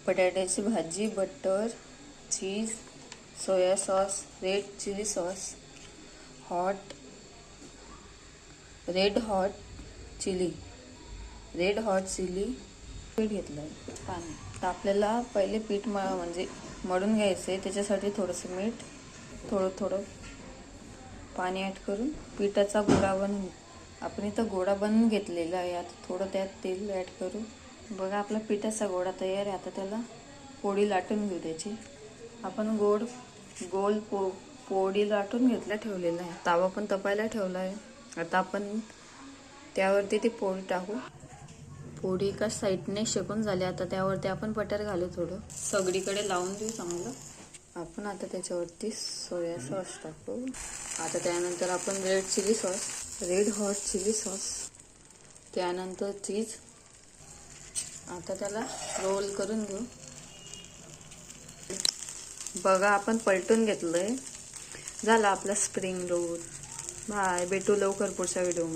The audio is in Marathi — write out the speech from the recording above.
बटाट्याची भाजी, butter, cheese, soya sauce, red chilli sauce, red hot chilli पीठ घेतलं आहे. पाणी तर आपल्याला पहिले पीठ म्हणजे मळून घ्यायचं आहे. त्याच्यासाठी थोडंसं मीठ, थोडं पाणी ॲड करून पिठाचा गोळा बनवून आपण इथं गोळा बनवून घेतलेला आहे. आता थोडं त्यात तेल ॲड करू. बघा आपला पिठाचा गोळा तयार आहे. आता त्याला पोळी लाटून घेऊ त्याची. आपण गोल पोळी लाटून ठेवलेला आहे. तावा पण तपायला ठेवला आहे. आता आपण त्यावरती ती पोळी टाकू. पोळी एका साईडने शेकून झाली. आता त्यावरती आपण बटर घालू. थोडं सगळीकडे लावून देऊ चांगलं. आपण आता त्याच्यावरती सोया सॉस टाकू. आता त्यानंतर आपण रेड हॉट चिली सॉस, त्यानंतर चीज. आता त्याला रोल करून घेऊ. बघा आपण पलटून घेतलंय. झाला आपला स्प्रिंग रोल. बाय, भेटू लवकर पुढच्या व्हिडिओमध्ये.